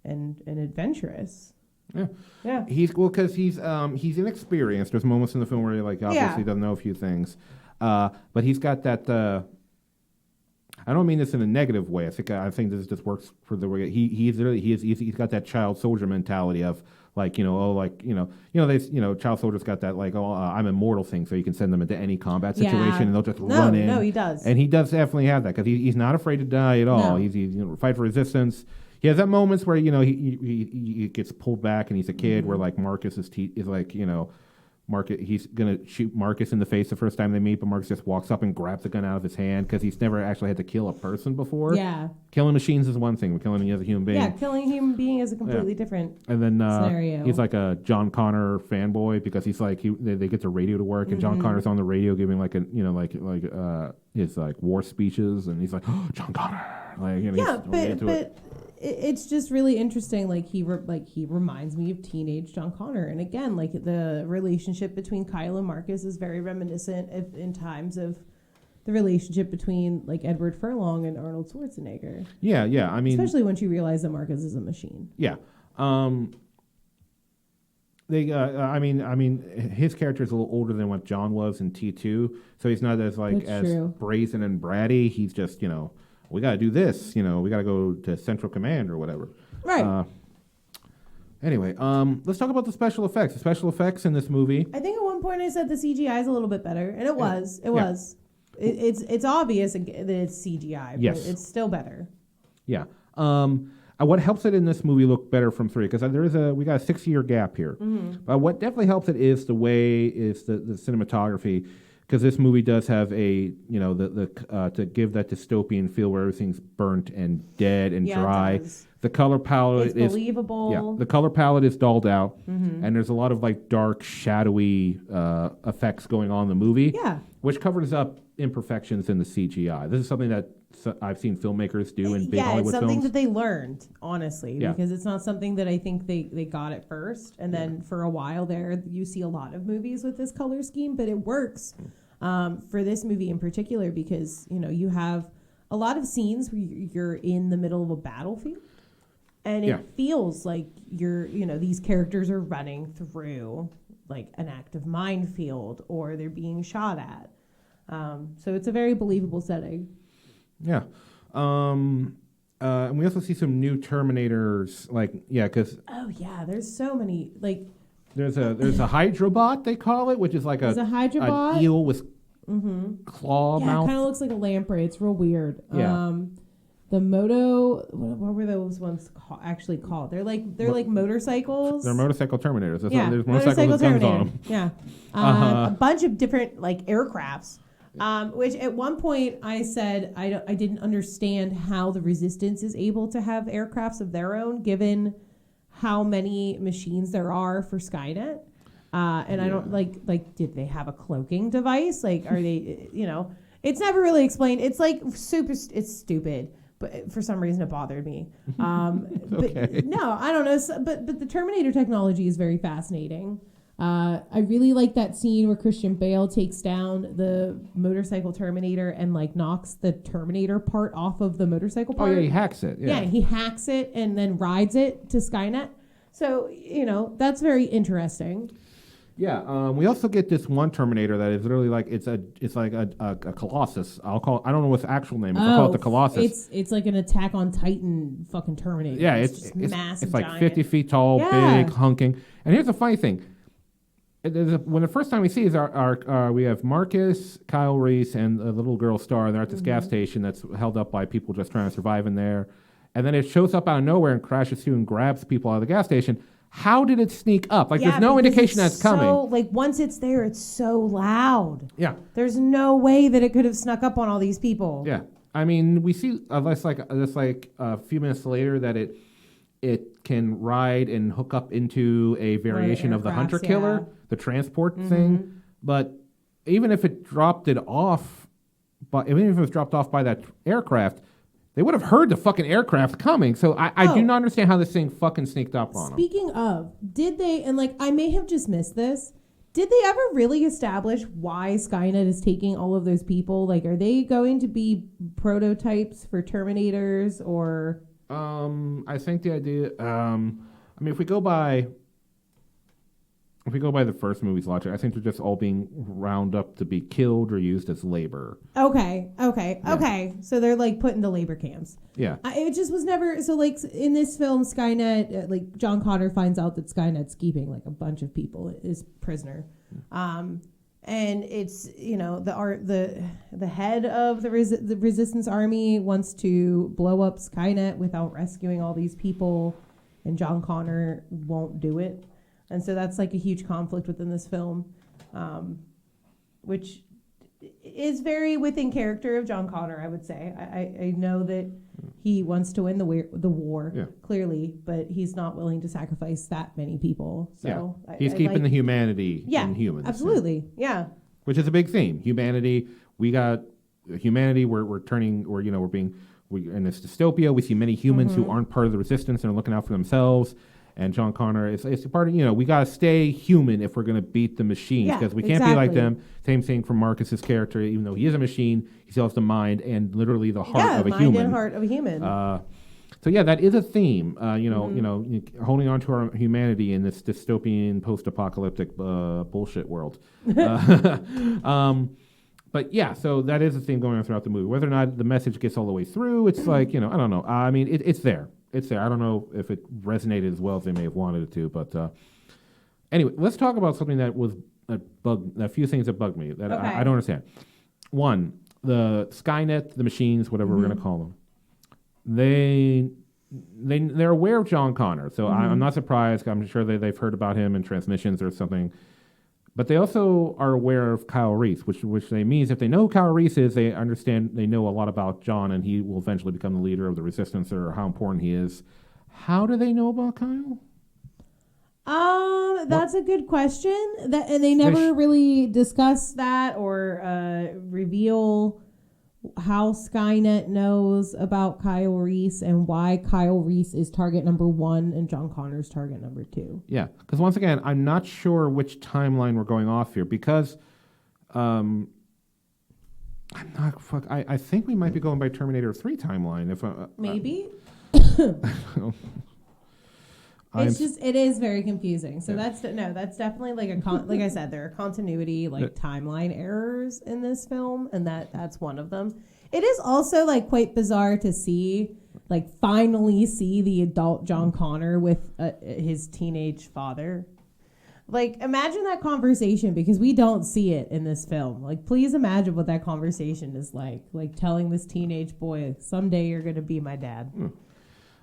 and adventurous. Yeah. He's inexperienced. There's moments in the film where he obviously doesn't know a few things, but he's got that. I don't mean this in a negative way. I think this just works for the way he's got that child soldier mentality of child soldiers got that I'm immortal thing, so you can send them into any combat situation and they'll just run in. No, he does, and he does definitely have that because he's not afraid to die at all. No. He's fight for resistance. He has that moments where he gets pulled back and he's a kid where Marcus is Marcus, he's gonna shoot Marcus in the face the first time they meet, but Marcus just walks up and grabs the gun out of his hand because he's never actually had to kill a person before. Yeah, killing machines is one thing, but killing him as a human being. Yeah, killing a human being is a completely different. And then scenario. He's like a John Connor fanboy because he's they get the radio to work and John Connor's on the radio giving his war speeches and he's like, oh, John Connor, but it's just really interesting. He reminds me of teenage John Connor, and again, the relationship between Kyle and Marcus is very reminiscent in times of the relationship between Edward Furlong and Arnold Schwarzenegger. Yeah. I mean, especially once you realize that Marcus is a machine. Yeah. His character is a little older than what John was in T2, so he's not as brazen and bratty. He's just we got to do this, we got to go to Central Command or whatever. Right. Anyway, let's talk about the special effects. The special effects in this movie. I think at one point I said the CGI is a little bit better, and it was. it's obvious that it's CGI, Yes. but it's still better. Yeah. What helps it in this movie look better from 3? Because we got a 6-year gap here. But what definitely helps it is the cinematography. Because this movie does have a, to give that dystopian feel where everything's burnt and dead and dry. It does. The color palette It's is believable. Yeah, the color palette is dulled out, and there's a lot of like dark, shadowy effects going on in the movie. Yeah. Which covers up imperfections in the CGI. This is something that I've seen filmmakers do in big Hollywood it's something films. that they learned, honestly, Yeah. because it's not something that I think they got at first. And then for a while there, you see a lot of movies with this color scheme, but it works for this movie in particular because, you have a lot of scenes where you're in the middle of a battlefield. And it feels like these characters are running through like an active minefield or they're being shot at. So it's a very believable setting. Yeah. And we also see some new Terminators, because Oh yeah, there's so many like there's a Hydrobot they call it, which is like there's a Hydrobot, an eel with claw yeah, mouth. it kind of looks like a lamprey. It's real weird. Yeah. The Moto, what were those ones actually called? They're like motorcycles. They're motorcycle Terminators. There's motorcycle motorcycles with guns on Terminator. them. Yeah, a bunch of different like aircrafts. Which at one point I said I didn't understand how the Resistance is able to have aircrafts of their own, given how many machines there are for Skynet. And I don't like did they have a cloaking device? Like, are they? It's never really explained. It's like it's stupid. But for some reason it bothered me. Okay. But no, I don't know. But the Terminator technology is very fascinating. I really like that scene where Christian Bale takes down the motorcycle Terminator and like knocks the Terminator part off of the motorcycle part. Oh yeah, he hacks it. Yeah, he hacks it and then rides it to Skynet. So that's very interesting. Yeah, we also get this one Terminator that is literally like it's like a Colossus. I don't know what its actual name is. I'll call it the Colossus. It's like an Attack on Titan fucking Terminator. Yeah, it's massive. It's like giant. 50 feet tall, big, hunking. And here's the funny thing: when the first time we see is we have Marcus, Kyle Reese, and the little girl Star. And they're at this gas station that's held up by people just trying to survive in there. And then it shows up out of nowhere and crashes through and grabs people out of the gas station. How did it sneak up? Like, there's no indication that's coming. So, like, once it's there, it's so loud. Yeah. There's no way that it could have snuck up on all these people. Yeah. I mean, we see that's like a few minutes later that it can ride and hook up into a variation of the hunter killer, the transport thing. But even if it dropped it off, even if it was dropped off by that aircraft, they would have heard the fucking aircraft coming. So I do not understand how this thing fucking sneaked up on them. Speaking of, did they, and like I may have just missed this, did they ever really establish why Skynet is taking all of those people? Like, are they going to be prototypes for Terminators or? I think the idea, if we go by the first movie's logic, I think they're just all being round up to be killed or used as labor. Okay. So they're like put into labor camps. Yeah. It just was never, so like in this film, Skynet, like John Connor finds out that Skynet's keeping like a bunch of people as prisoner. And it's, the head of the resistance army wants to blow up Skynet without rescuing all these people. And John Connor won't do it. And so that's like a huge conflict within this film, which is very within character of John Connor, I would say. I know that he wants to win the war, clearly, but he's not willing to sacrifice that many people. So he's keeping the humanity in humans. Absolutely, yeah. Which is a big theme. Humanity. We got humanity. We're turning. In this dystopia, we see many humans who aren't part of the resistance and are looking out for themselves. And John Connor, it's part of, we got to stay human if we're going to beat the machines, because we can't be like them. Same thing for Marcus's character. Even though he is a machine, he still has the mind and literally the heart of a human. Mind and heart of a human. So that is a theme. Holding on to our humanity in this dystopian, post-apocalyptic bullshit world. But yeah, so that is a theme going on throughout the movie. Whether or not the message gets all the way through, it's like, I don't know. I mean, it's there. It's there. I don't know if it resonated as well as they may have wanted it to, but anyway, let's talk about something that was a few things that bugged me that I don't understand. One, the Skynet, the machines, whatever we're going to call them, they're aware of John Connor. So I'm not surprised. I'm sure they've heard about him in transmissions or something. But they also are aware of Kyle Reese, which they means if they know who Kyle Reese is, they understand, they know a lot about John, and he will eventually become the leader of the resistance, or how important he is. How do they know about Kyle? That's a good question. And they never really discuss that or reveal how Skynet knows about Kyle Reese and why Kyle Reese is target number 1 and John Connor's target number 2. Yeah, because once again, I'm not sure which timeline we're going off here, because I'm not. I think we might be going by Terminator 3 timeline. If maybe. It is very confusing. So that's definitely like like I said, there are continuity, like timeline errors in this film, and that's one of them. It is also like quite bizarre to finally see the adult John Connor with his teenage father. Like, imagine that conversation, because we don't see it in this film. Like, please imagine what that conversation is like telling this teenage boy, someday you're going to be my dad.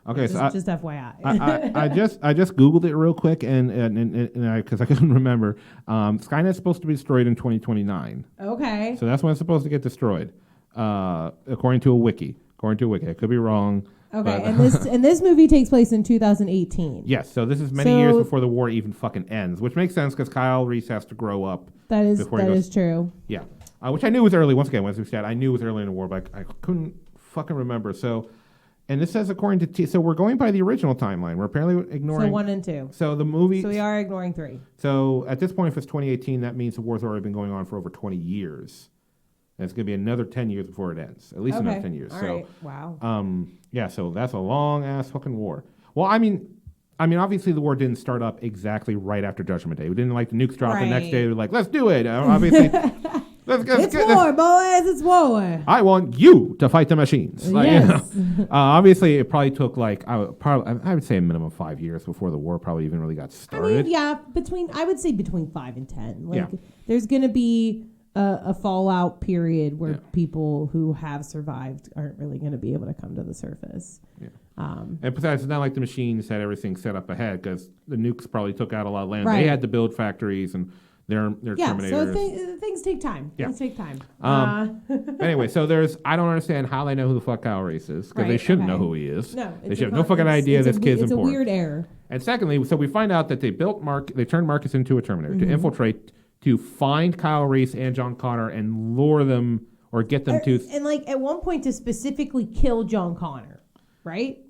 Okay, just FYI. I just Googled it real quick, and because I couldn't remember. Skynet's supposed to be destroyed in 2029. Okay. So that's when it's supposed to get destroyed, according to a wiki. I could be wrong. Okay, and this movie takes place in 2018. Yes, so this is many years before the war even fucking ends, which makes sense because Kyle Reese has to grow up. That is true. Yeah, which I knew was early. Once again, as we said, I knew it was early in the war, but I couldn't fucking remember. So. And this says according to so we're going by the original timeline. We're apparently ignoring 1 and 2. So the movie. So we are ignoring 3. So at this point, if it's 2018, that means the war's already been going on for over 20 years. And it's going to be another 10 years before it ends. At least another 10 years. All so right. Wow. yeah. So that's a long ass fucking war. Well, I mean, obviously the war didn't start up exactly right after Judgment Day. We didn't like the nukes drop the next day. We were like, let's do it. Obviously. It's war, boys. It's war. I want you to fight the machines. Like, yes. Obviously, it probably took I would say a minimum of 5 years before the war probably even really got started. I mean, yeah, I would say between 5 and 10. There's going to be a fallout period where people who have survived aren't really going to be able to come to the surface. Yeah. And besides, it's not like the machines had everything set up ahead, because the nukes probably took out a lot of land. Right. They had to build factories and. They're Terminators. So things take time. Things take time. Anyway, so I don't understand how they know who the fuck Kyle Reese is, because they shouldn't know who he is. No, they should have no fucking idea this kid's important. It's a weird error. And secondly, so we find out that they turned Marcus into a Terminator to infiltrate, to find Kyle Reese and John Connor and lure them or get them to. And at one point to specifically kill John Connor, right?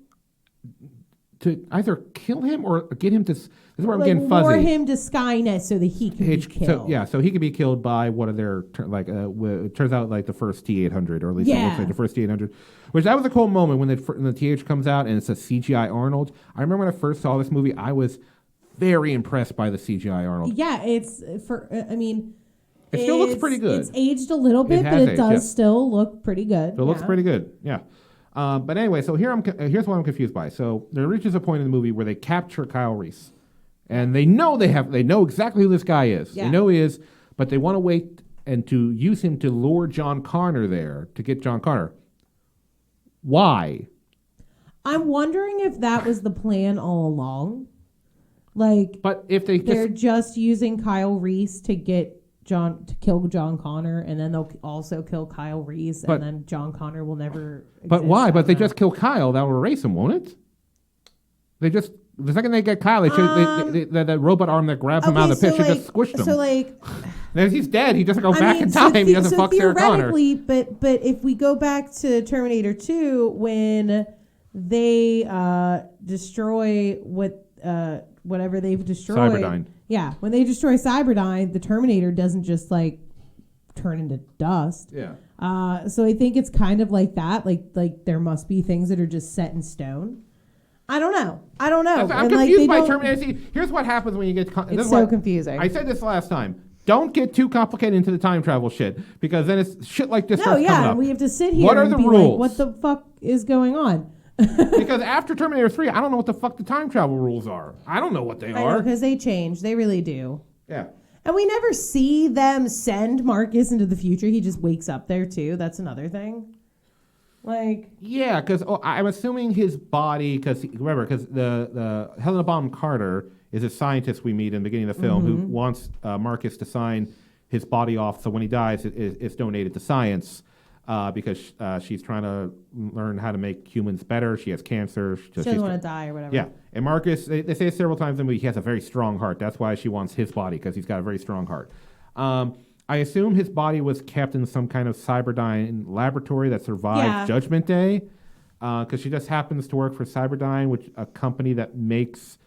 To either kill him or get him to. This is where I'm getting fuzzy. Lure him to Skynet so that he can be killed. So he can be killed by one of their it turns out like the first T-800, or at least it looks like the first T-800. Which that was a cool moment when the T-800 comes out and it's a CGI Arnold. I remember when I first saw this movie, I was very impressed by the CGI Arnold. Yeah, it still looks pretty good. It's aged a little bit, but it does still look pretty good. It looks pretty good. Yeah. But anyway, so here's what I'm confused by. So there reaches a point in the movie where they capture Kyle Reese. And they know exactly who this guy is. Yeah. They know he is, but they want to wait and to use him to lure John Connor there, to get John Connor. Why? I'm wondering if that was the plan all along. But if they're just using Kyle Reese to kill John Connor, and then they'll also kill Kyle Reese, and then John Connor will never. But why? But they just kill Kyle. That will erase him, won't it? The second they get Kyle, that robot arm that grabs him out of the pit should just squish him. So if he's dead, he doesn't go back in time. He doesn't fuck Sarah Connor. But if we go back to Terminator 2, when they destroy whatever they've destroyed, Cyberdyne. Yeah, when they destroy Cyberdyne, the Terminator doesn't just turn into dust. Yeah. So I think it's kind of like that. Like there must be things that are just set in stone. I don't know. I'm confused by Terminator. See, here's what happens when you get. It's so confusing. I said this last time. Don't get too complicated into the time travel shit, because then it's shit like this starts coming up. We have to sit here and be rules? What the fuck is going on? Because after Terminator 3, I don't know what the fuck the time travel rules are. I don't know what they are. Because they change. They really do. Yeah. And we never see them send Marcus into the future. He just wakes up there too. That's another thing. Like, yeah, because I'm assuming his body, because the Helena Bonham Carter is a scientist we meet in the beginning of the film who wants Marcus to sign his body off, so when he dies, it's donated to science because she's trying to learn how to make humans better. She has cancer. She doesn't want to die or whatever. Yeah, and Marcus, they say several times in the movie, he has a very strong heart. That's why she wants his body, because he's got a very strong heart. I assume his body was kept in some kind of Cyberdyne laboratory that survived Judgment Day, because she just happens to work for Cyberdyne, which a company that makes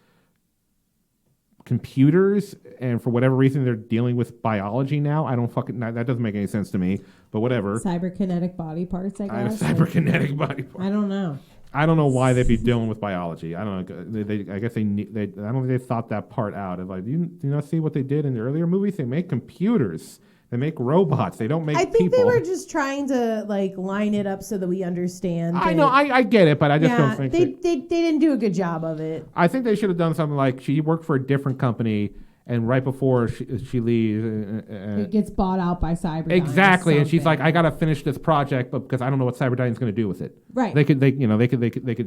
computers, and for whatever reason they're dealing with biology now. That doesn't make any sense to me, but whatever. Cyberkinetic body parts, I guess. Cyberkinetic body parts. I don't know. I don't know why they'd be dealing with biology. I don't know. I guess I don't think they thought that part out. Of like, do you not see what they did in the earlier movies? They make computers. They make robots. They don't make people. I think they were just trying to like line it up so that we understand. I know. I get it, but I just don't think they didn't do a good job of it. I think they should have done something like she worked for a different company, and right before she leaves, it gets bought out by Cyberdyne. Exactly, and she's like, "I got to finish this project, but because I don't know what Cyberdyne's going to do with it." Right. They could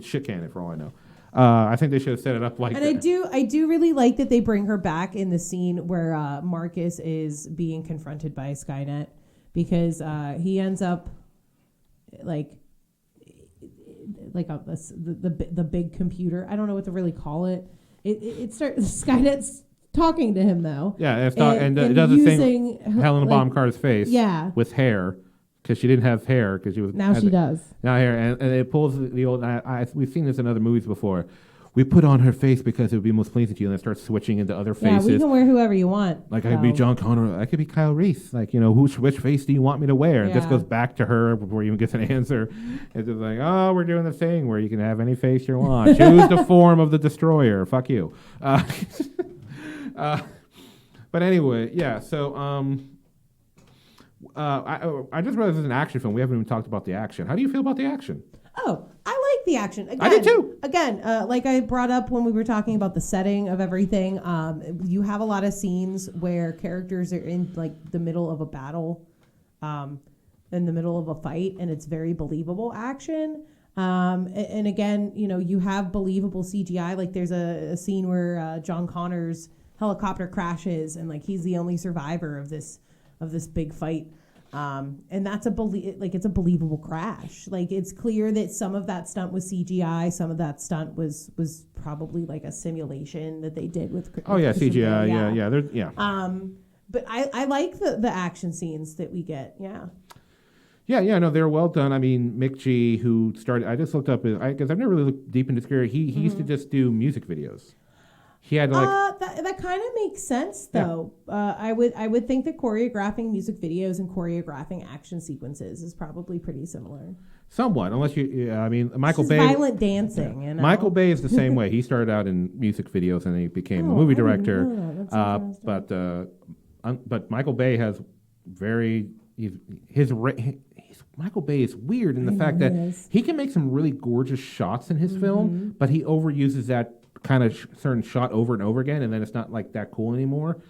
shit can it for all I know. I think they should have set it up like that. And I do really like that they bring her back in the scene where Marcus is being confronted by Skynet, because he ends up like the big computer. I don't know what to really call it. It starts Skynet's talking to him though. Yeah, and it does the thing. Helena Bonham Carter's face. Yeah. With hair. Because she didn't have hair, because she was now she does now hair, and it pulls the old. We've seen this in other movies before. We put on her face because it would be most pleasing to you, and then start switching into other faces. Yeah, we can wear whoever you want. Like I could be John Connor, I could be Kyle Reese. Like which face do you want me to wear? And this goes back to her before you even gets an answer. It's just like, oh, we're doing the thing where you can have any face you want. Choose the form of the destroyer. Fuck you. But anyway, yeah. So. I just realized it's an action film. We haven't even talked about the action. How do you feel about the action? Oh, I like the action. Again, I did too. Again, like I brought up when we were talking about the setting of everything, you have a lot of scenes where characters are in like the middle of a battle, in the middle of a fight, and it's very believable action. And again, you have believable CGI. Like there's a scene where John Connor's helicopter crashes, and like he's the only survivor of this big fight. And that's it's a believable crash. Like it's clear that some of that stunt was CGI, some of that stunt was probably like a simulation that they did with. Oh yeah, CGI. Yeah. But I like the action scenes that we get. Yeah. Yeah, no, they're well done. I mean, Mick G, who started, I just looked up because I've never really looked deep into his career. He used to just do music videos. He had that kind of makes sense though. Yeah. I would think that choreographing music videos and choreographing action sequences is probably pretty similar. Somewhat, unless Michael Bay. Violent dancing. Yeah. Michael Bay is the same way. He started out in music videos and he became a movie director. But Michael Bay has Michael Bay is weird in the fact that he can make some really gorgeous shots in his film, but he overuses that kind of certain shot over and over again, and then it's not like that cool anymore.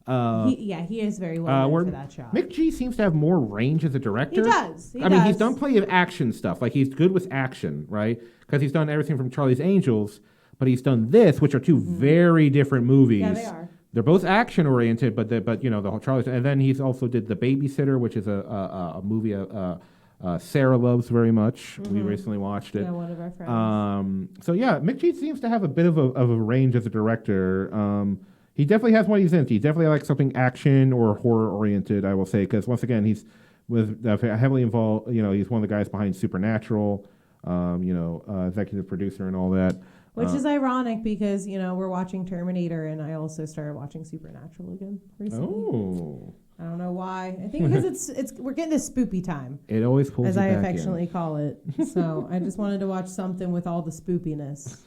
He is very well known for that shot. Mick G seems to have more range as a director. He does. I mean, he's done plenty of action stuff. Like he's good with action, right? Because he's done everything from Charlie's Angels, but he's done this, which are two very different movies. Yeah, they are. They're both action oriented, but the whole Charlie's, and then he's also did The Babysitter, which is a movie Sarah loves very much. We recently watched it. Yeah, one of our friends. So yeah, Mick G seems to have a bit of a range as a director. He definitely has what he's into. He definitely likes something action or horror oriented, I will say, because once again, he's heavily involved. He's one of the guys behind Supernatural. Executive producer and all that. Which is ironic because we're watching Terminator, and I also started watching Supernatural again recently. Oh. I don't know why. I think because we're getting to spoopy time. It always pulls as you I back affectionately call it. So I just wanted to watch something with all the spoopiness.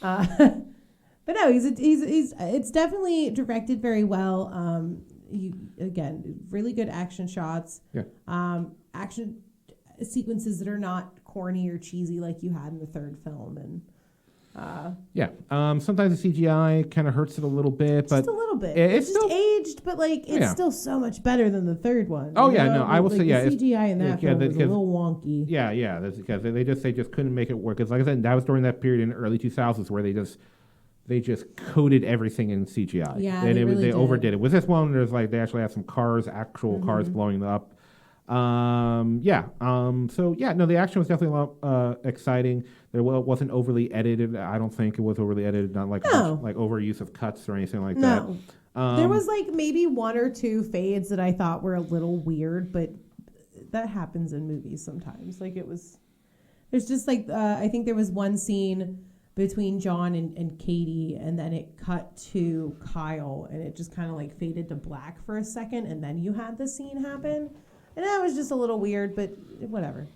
But no, he's it's definitely directed very well. Again, really good action shots. Yeah. Action sequences that are not corny or cheesy like you had in the third film, and Sometimes the CGI kind of hurts it a little bit, but just a little bit. It's just still aged, but like it's still so much better than the third one. Oh yeah, no, I will say the CGI in that film was a little wonky. Yeah, that's because they just couldn't make it work. Because like I said, that was during that period in the early 2000s where they just coated everying in CGI. Yeah, and they overdid it. With this one, there's like they actually have some actual cars blowing up. The action was definitely a lot exciting. There wasn't overly edited. I don't think it was overly edited. Not like like overuse of cuts or anything like that. There was like maybe one or two fades that I thought were a little weird, but that happens in movies sometimes. Like there's just like I think there was one scene between John and Katie, and then it cut to Kyle, and it just kind of like faded to black for a second, and then you had the scene happen. And that was just a little weird, but whatever.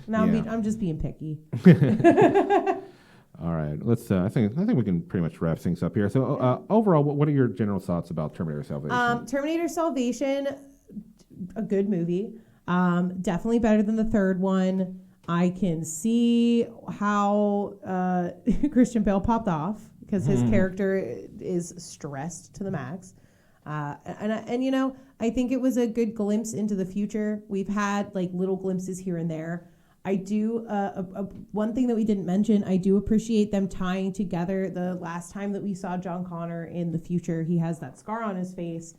Now I'm just being picky. All right, let's. I think we can pretty much wrap things up here. So overall, what are your general thoughts about Terminator Salvation? Terminator Salvation, a good movie. Definitely better than the third one. I can see how Christian Bale popped off because his character is stressed to the max. And I think it was a good glimpse into the future. We've had like little glimpses here and there. I do one thing that we didn't mention. I do appreciate them tying together the last time that we saw John Connor in the future. He has that scar on his face,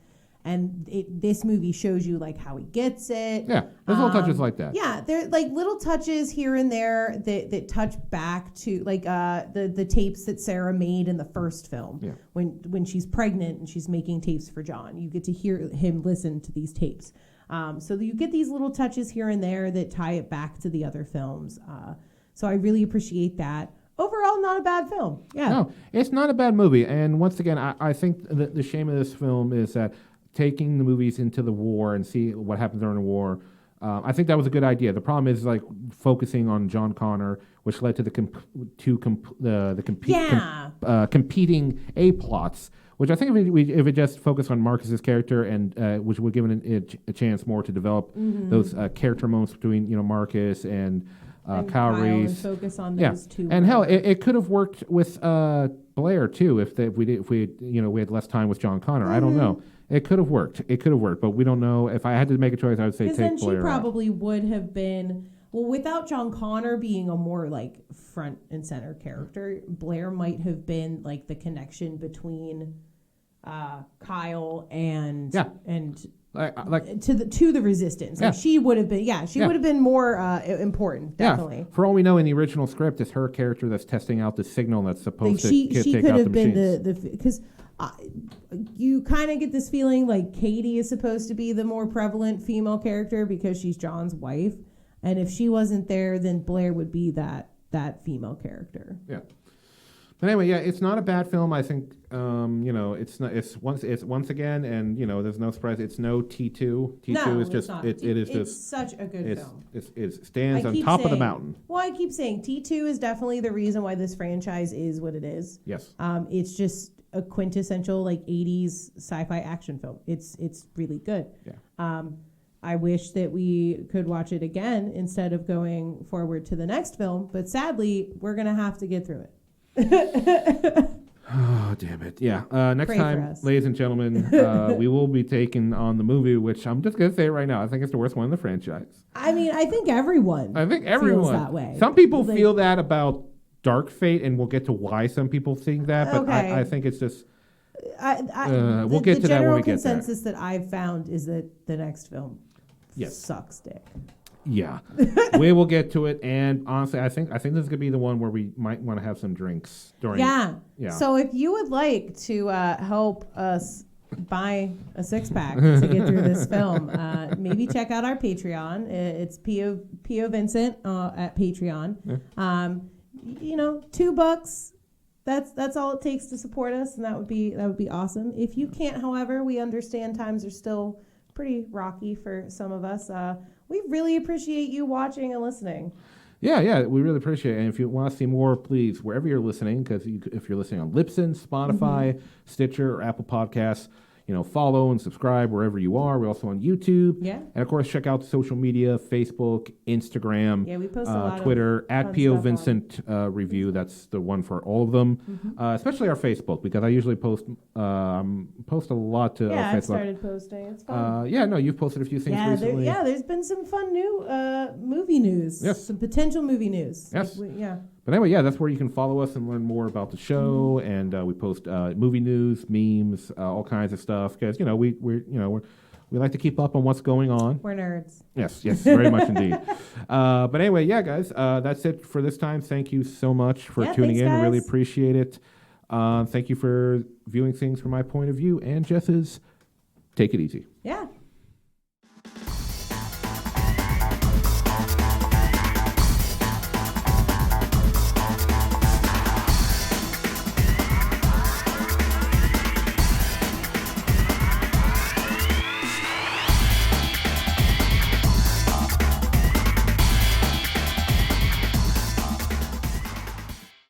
and this movie shows you like how he gets it. Yeah, there's little touches like that. Yeah, there like little touches here and there that touch back to like the tapes that Sarah made in the first film. Yeah. When she's pregnant and she's making tapes for John, you get to hear him listen to these tapes. So you get these little touches here and there that tie it back to the other films. So I really appreciate that. Overall, not a bad film. Yeah. No, it's not a bad movie. And once again, I think the shame of this film is that taking the movies into the war and see what happens during the war. I think that was a good idea. The problem is like focusing on John Connor, which led to the competing A plots. Which I think if it just focused on Marcus's character and which would give it a chance more to develop those character moments between Marcus and Kyle Reese, and focus on those two. And hell, it could have worked with Blair too if we had less time with John Connor. I don't know. It could have worked. But we don't know. If I had to make a choice, I would say take Blair. Because then she probably would have been. Well, without John Connor being a more like front and center character, Blair might have been like the connection between Kyle and like to the resistance. Like she would have been would have been more important, definitely. Yeah. For all we know, in the original script, it's her character that's testing out the signal that's supposed to take out the machines. She could have been the because you kind of get this feeling like Katie is supposed to be the more prevalent female character because she's John's wife, and if she wasn't there, then Blair would be that female character. Yeah. But anyway, it's not a bad film. I think it's not. It's once again, and there's no surprise. It's no T2. T2 is just it's such a good film. It stands on top of the mountain. Well, I keep saying T2 is definitely the reason why this franchise is what it is. Yes. It's just a quintessential like 80s sci-fi action film. It's really good. Yeah. I wish that we could watch it again instead of going forward to the next film, but sadly, we're gonna have to get through it. Oh, damn it. Yeah. Next Pray time, ladies and gentlemen, we will be taking on the movie, which I'm just going to say right now, I think it's the worst one in the franchise. I mean, I think everyone feels that way. Some people feel that about Dark Fate, and we'll get to why some people think that, but I think it's just... we'll get to that when we get there. The general consensus that I've found is that the next film sucks dick. Yeah, we will get to it, and honestly, I think this is gonna be the one where we might want to have some drinks during. Yeah. So if you would like to help us buy a 6-pack to get through this film, maybe check out our Patreon. It's P.O. Vincent at Patreon. Yeah. $2. That's all it takes to support us, and that would be awesome. If you can't, however, we understand times are still pretty rocky for some of us. We really appreciate you watching and listening. Yeah, we really appreciate it. And if you want to see more, please, wherever you're listening, because if you're listening on Libsyn, Spotify, Stitcher, or Apple Podcasts, follow and subscribe wherever you are. We're also on YouTube. Yeah. And of course, check out social media, Facebook, Instagram, Yeah, we post a lot Twitter, of at fun P.O. stuff Vincent Review. That's the one for all of them, especially our Facebook, because I usually post a lot to Yeah, our I've Facebook. started posting. It's fun. Yeah, no, you've posted a few things recently. There's been some fun new movie news. Yes. Some potential movie news. Yes. Yeah. But anyway, yeah, that's where you can follow us and learn more about the show, and we post movie news, memes, all kinds of stuff, because we like to keep up on what's going on. We're nerds. Yes, very much indeed. But anyway, yeah, guys, that's it for this time. Thank you so much for tuning thanks, in. guys. Really appreciate it. Thank you for viewing things from my point of view and Jess's. Take it easy. Yeah.